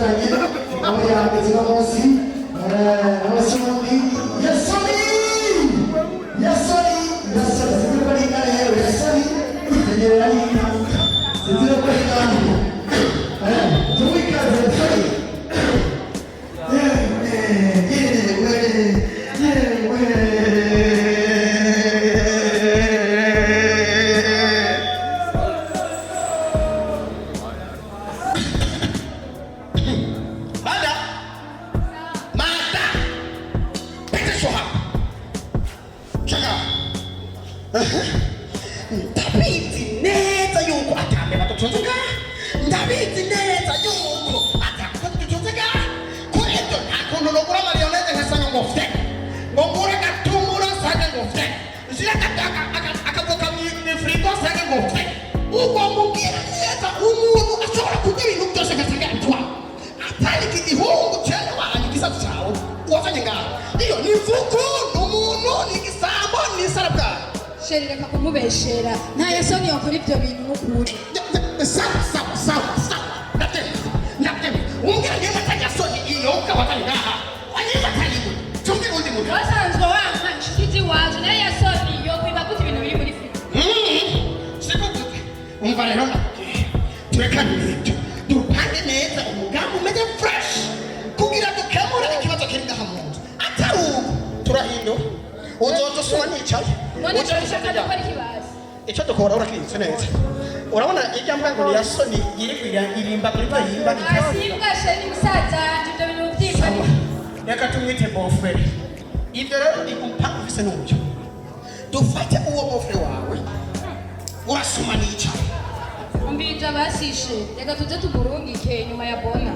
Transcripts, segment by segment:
tuzanye aho yahagaze uno munsi abasomyi Yasoni sinzi ko ari ingana yewe Yasoni tegerera y'inka sinzi ko ari ingana tumwikaze Yasoni Reka kumubeshera nta Yasoni yakora ibyo bintu n'ukuri sawa ndate ungira ngema ta Yasoni iyo ukabata ngaha wanyita karibu tumwe undi muntu wasanzwe wanga nshiti waje na Yasoni yo kwiba kuti ibintu biri muri filime sikutuke umva rero turekane ibyo dupande neza umugambi umeze fresh kugira dukemura ikibazo kiri ngaha mu nzu atari turahindo uzozo suwa nicaye icyo dukora urakinze neza urabona ijya mbango ya Yasoni irimba kuri bayimba asimbwa sheni musaza ibyo bintu byimba reka tumwite bofre ibyo rero ni kumpaka ufise n'uburyo dufate uwo bofre wawe urasoma nicaye umbija basishe reka tujye tumurungike nyuma ya bona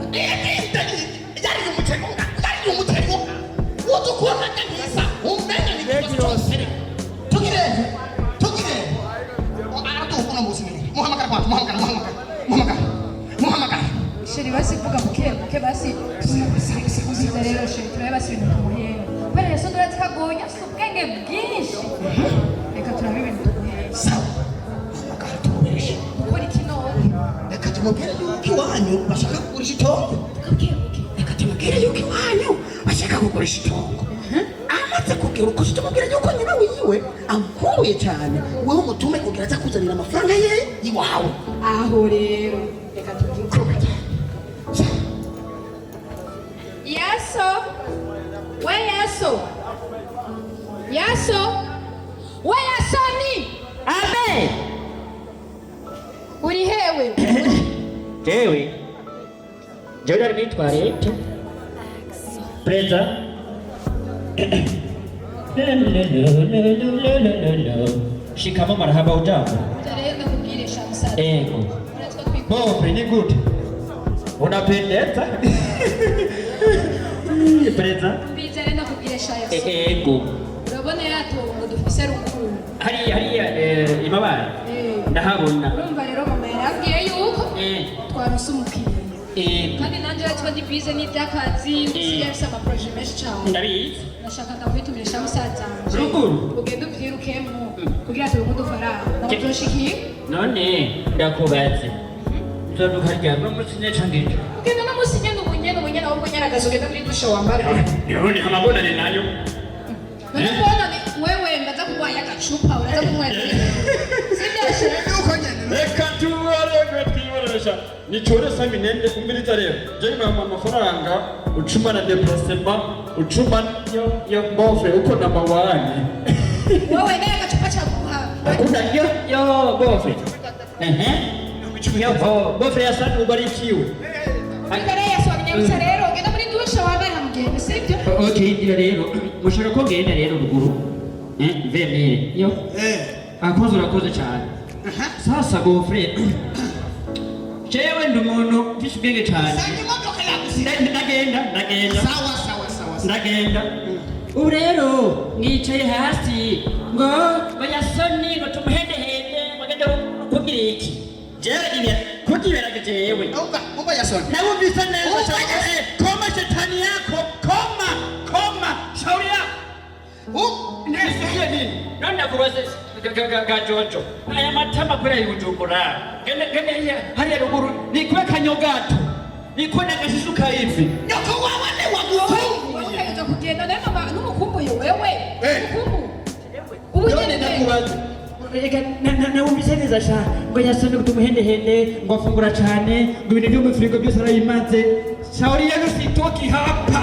yari umutego udukunda kanisa umenya ni kibazo cyose tugire uno musi muhamagara sheri basi vuga muke basi usize rero sheri turabe basi ibintu tumuhera kubera Yasoni uratagonya afite ubwenge bwinshi reka turabe ibintu tumuhera sawa muhamagara tumuheshe ukora iki none reka tumubwire yuko iwanyu bashaka kugurisha itongo reka tumubwire yuko iwanyu bashaka kugurisha itongo amaze kugira uko tumubwira yuko nyina wiwe amukumbuye cyane wewe umutume kugira aza kuzanira amafaranga ye iwawe aho rero reka tubyuke Yaso we Yasoni abe uri hewe jewe ari bitware preza shikamo marhaba ujambo tarenda kugirisha msada ego bobre ni good unapendeza preza bizarenda kugirisha Yasoni ego urabona yatongo dufise rukuru hariya imabara ndahabona urumva rero mama yarabwiye yuko twarusa umukiriya kandi nanjye yatwa ndi bize n'iby'akazi nsigaye mfise amaproje menshi cyane ndabizi nashaka ndakwitumisha musaza wanje rukuru ugende ubyirukemo kugira turonke udufaranga nabyoshikiye none ndakubaze nzoduka ryama musinya cangije ugenda no musinya n'ubunyene ahubwo nyaragaza ugenda muri dushe wambara yoni hamabona ni nayo nabona ni wewe ndaza kuwaya agacupa uraza kunywera sibyashe reka tuwareke twiboresha nichore sami nende kumbiriza rero je mama amafaranga ucuma na deplacement ucuma yo bofe uko na mawani wewe naye agacupa cha kuha akunda yo bofe yo bofe ya sana ubarikiwe Imbere Yasoni nyabutsa rero ugenda muri dushe wambara mugende sibyo okay ndira rero mushaka ko genda rero ruguru vemere yo akoze urakoze cyane sasa bofe jewe ndi umuntu mfise ubwenge cyane ndagenda sawa ndagenda ubu rero mwicaye hasi ngo Yasoni ngo tumuhendehende mugende kugira iki jewe ibi kugiberaga jewe umva Yasoni nawumvise neza cyane koma shetani yako koma shauri yako nisikie nini nani akubaze ga Jojo aya matama kuri ayi Bujumbura gende hariya ruguru ni kwe kanyogato niko nagashishuka hivi. Nyoko wawe ni wagukumbuye. Ukajya kugenda nawe mama n'umukumbuye wewe. Umukumbu. Ubu None nakubaza. Reka nawumvise neza sha ngo Yasoni tumuhendehende ngo afungura cyane ngo ibintu byo mu firigo byose arayimaze. Shauri yenu sitoki hapa.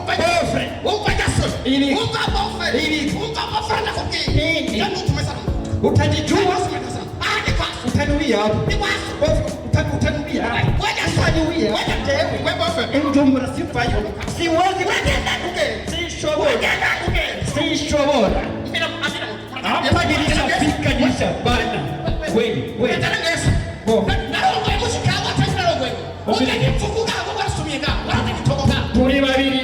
Bofe. Umva Yasoni. Ili. Umva bofe. Ili. Umva bofe nakubwiye. Nini? Yaani tumesema. Utajijua. Ni kwasu. Utanuia. Ni kwasu. Utanuia. Wewe Yasoni. Wewe bofe. Mjomba sifanyo. Siwezi sishobora. Sishobora. Hapa nilishafika nishabana. Wewe. Turi babiri.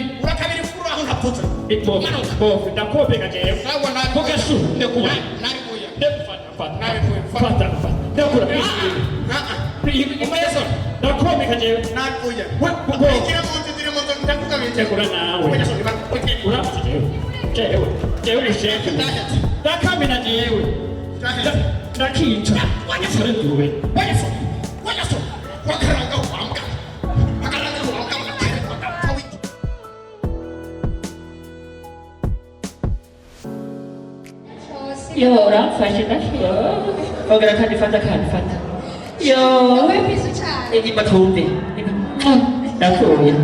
Bofu ndakopeka jewe. Koka su ndekuwa. Fata. Ndakura. Ndakopeka jewe. Ndakura nawe. Urapfa jewe. Jewe ni shefu. Ndakamena jewe. Ndakica. Sare duwe. Yo, uramfashe ndashyo. Ogera kandi fata. Yo. Wowe bisu cyane. Egi batumbe. Ndakuye.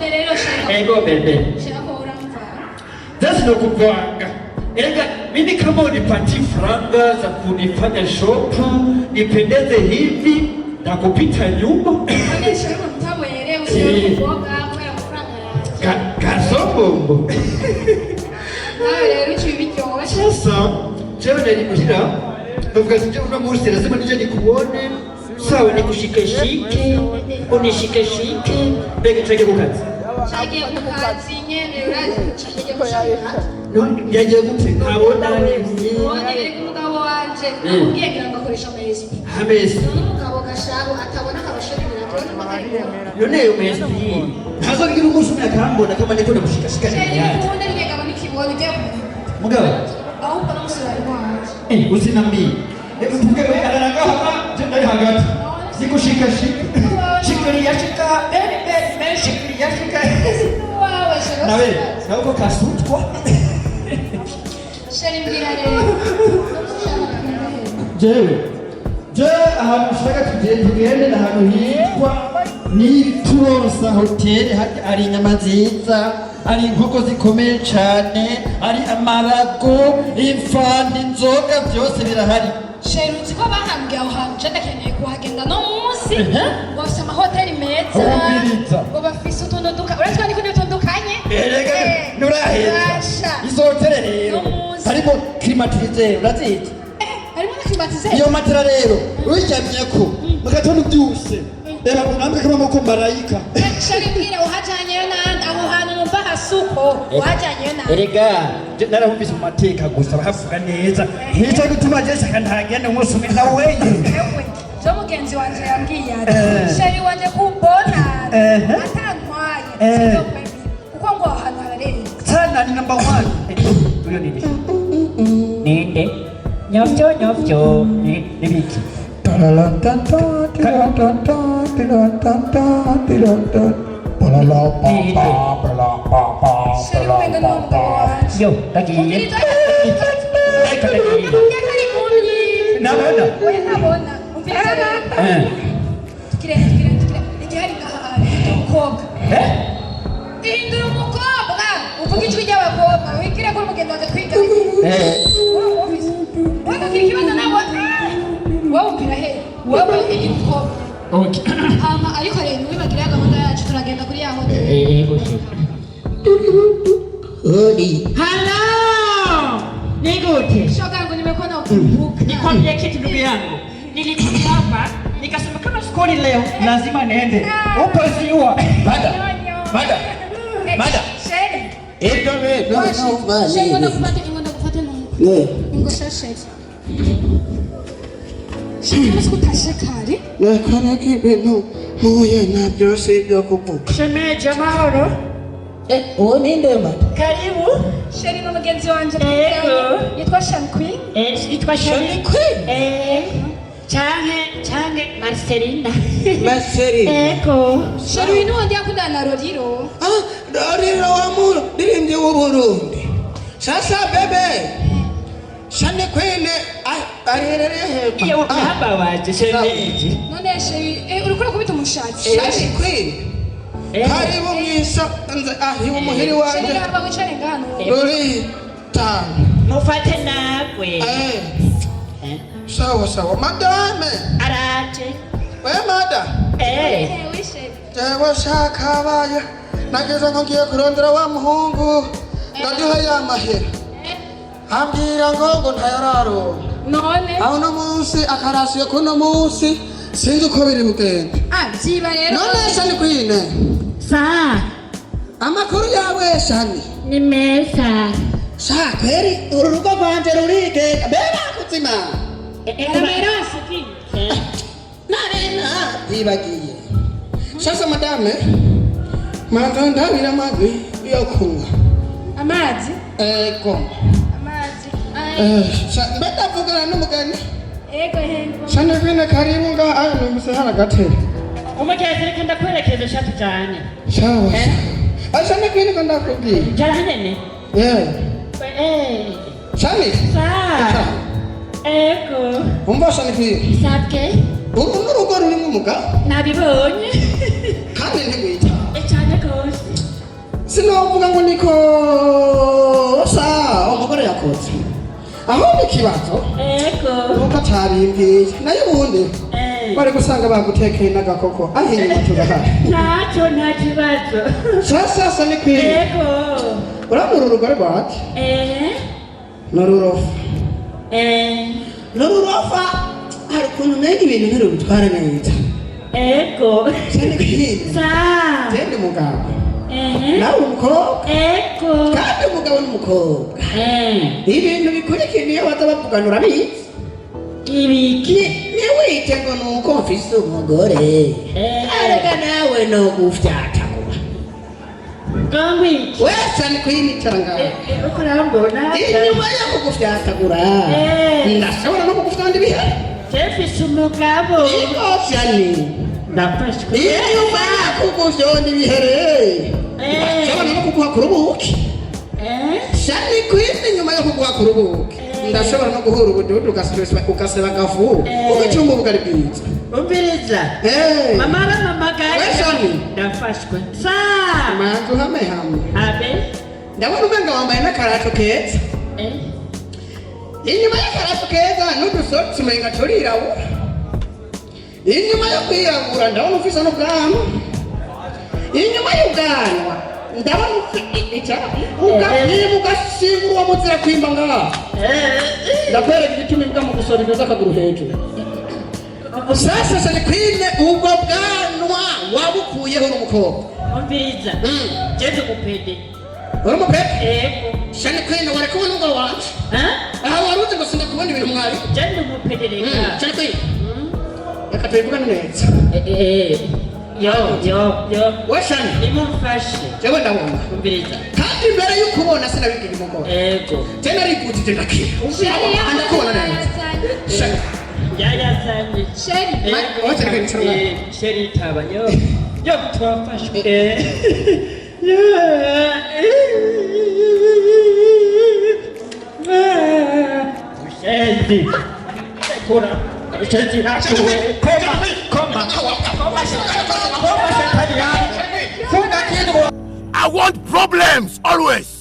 Rero shaka. Ego bebe. Shaka uramva. That's no kupanga. Ega mimi kama unipatie franga za kunifanya shopu nipendeze hivi na kupita nyuma. Wale shaka mtabo yele usiye kuoga kwa franga. Kasombo. Rero chibityo. Sasa jewe nilimushira bavuga sije uno munsi lazima nije nikuone. Sawa nikushike unishike bega twege kukazi. Chage ukazi nyene uraje chage kushika. Yagiye gupfa nkabona Wongere kumugabo wanje akubwiye ngira ngo akoresha amezi. Umugabo gashabo atabona kabashirira tone magari. Yone umezi. Hazo ngira umunsi umwe akambona kama niko ndamushika Sheri kunde ngega nikibona ngiye mugabo. Aho para musirari wanje. Usinambi. Mvuge wewe araranga hapa tenda hagati. Nikushika. Shikiri yashika. Shikiri yashika. Wawe shero. Nawe, uko kasutwa. Sheri mbira rero. Je ahantu ushaka tugende ahantu hitwa Niturosa Hotel, hari inyama nziza, hari inkoko zikomeye cyane, hari amarago, imfandi, inzoga byose birahari. Sheri uziko bahambye aho hantu je ndakeneye kuhagenda no munsi. Bafite amahoteli meza. Ngo bafise utuntu uretse ko niko dutandukanye. Erega nuraheza. Izo hotel rero harimo climatiseur urazizi. Harimo na climatiseur. Iyo matera rero uryamye ko mugatondo byuse. Reba unambwe kama mko marayika. Sheri mbira uhajanye nande aho hantu numva hasuko uhajanye nande. Erega narahumvise mu mateka gusa bahavuga neza. Nicyo gituma je saka ntagenda umunsi umwe na wenyine. Jo mugenzi wanje yambwiye ati Sheri wanje kumbona atantwaye sio kweli kuko ngo ahantu harareye Sana ni number 1. Uyo nini? Ninde? Nyofyo. Nibiki. Sheri wenga no mugabo wanje Yo, tagiye. Nabona. Oya nabona umvira tukire igihari umukobwa ihindura umukobwa uvuga ijwi ry'abakobwa wikire ko umugendo waje twiganye wakakira ikibazo nabo wowe umpira he wowe igikobwa hama ariko rero ntiwibagire gahunda yacu turagenda kuri ya hoteli Hello! Nigute. shoga yangu nimekuwa na ukumbuka Nikwambie kitu ndugu yangu. Nilikuja hapa nikasema kama skoli leo lazima niende. Upo siua. Mada. Sheri Edo no. Sheri ngoja kupata na ngo sheri Sheri sikutashe kare Nakaraki ibintu muye na byose byo kuvuga. Shemeje mahoro. Uwo ni ndema. Karibu. Sheri no mugenzi wanje Yego. yitwa Shankwi Yitwa Shani. canke Marcelina. Marcelina. Ego. Sheri n'undi yakundana na Roriro. Roriro wamuririmbyi w'Uburundi. Sasa bebe. Shane kwene arerere Iyo hamba waje shemeji. None sheri urikora kubita umushatsi. Shane kwene. Karibu mwisa ahiwe muhiri wanje. Sheri hamba wicare ngano. Rorita. Mufate nakwe. Sawa madame. Araje. We mada. We sheri. Jewe shakabaye. Nageze ngo ngiye kurondera wa muhungu. Ndaduha ya mahera. Ambwira ngo ntayararo. None. Aho no munsi akarasiye kuno munsi. Sinzi uko biri bugende. Jiba rero. None Shani kwine. Sa. Amakuru yawe Shani. Ni meza. Sha kweri uru rugo rwanje rurige. Bera kutsima. Kamera asiki. Narena ibagiye. Sasa madame. Manzanda ira magwi yo kunywa. Amazi. Ego. Amazi. Mbeta vugana n'umugani. Ego hengo. Shani kwine karibu nga ayo numusehara gatera. Umugezi reka ndakwerekeza shati cyane. Sawa. Shani kwine ko ndakubwiye. Jarahene. Shani. Sa. Ego. Umva Shani kwine. Sabwe. Uru n'urugo rurimo umugabo. Nabibonye. Kandi ntigwita. Cyane gose. Sinovuga ngo niko sa umugore yakoze. Aho ikibazo. Ego. Nuko atabimbwiye. Nayo ubundi. Bari gusanga bagutekeye n'agakoko. Ahiye matugahari. Ntacyo nta kibazo. Sasa ni kwine. Ego. Uramura urugore rwacu. N'ururofa. N'ururofa hari ukuntu nega ibintu ntibitwara neza. Ego. Shani kwine. Sa. Tende mugabo. Nawe umukobwa. Ego. Kandi umugabo n'umukobwa. Ibintu bikurikira iyo baza bavugana urabizi. Ibiki. Niwite ngo nuko mfise umugore. Arega nawe no gufyatagura. Gangwi. Wese ni kwinicara ngaho. Uko rambona. Inyuma yo kugufyatagura. Ndashobora no kugufyanda ibihari. Jefise umugabo. Shani. Ndafashwe. Inyuma yo kugufyanda ibihari. Ndashobora no kuguha kurubuki. Shani kwini nyuma yo kuguha kurubuki. Ndashobora no guhura ubududu ugaseba gafu. Ugacumba ubugari bwiza. Umviriza. Mama aramamagaye. Weshani. Ndafashwe. Sa. Manzu hamwe hamwe. Abe. Ndabona umenga wambaye n'akarato keza. Inyuma y'akarato keza n'udusoti umenga turirabura. Inyuma yo kwirabura ndabona ufise n'ubwanwa. Inyuma y'ubwanwa ndabona ufite ugashingura uwo muzira kwimba ngaha. Ndakwereka igituma imbwa mu gusora imeza akaguru hejuru. Sasa Shani kwine ubwo bwanwa wabukuyeho n'umukobwa. Umviriza. Jeje kupede. Uri umupede? Ego. Shani kwine wari kubona umugabo wanje. Aha waruzi ngo sindakubona ibintu mwari. Jeje umupede reka. Shani kwine. Reka tubivugane neza. Yo. Weshani. Nimumfashe. Jewe ndabona. Umviriza. Kandi mbere yuko ubona sinabibwira umugore. Ego. Tena rivutije ndakira. Ndakubona neza. Shani. Yayazanye. Sheri. Wacha nikanitana. Sheri itaba yo twafashwe. Sheri. Kora. Sheri hakuwe. Koma. I want problems always.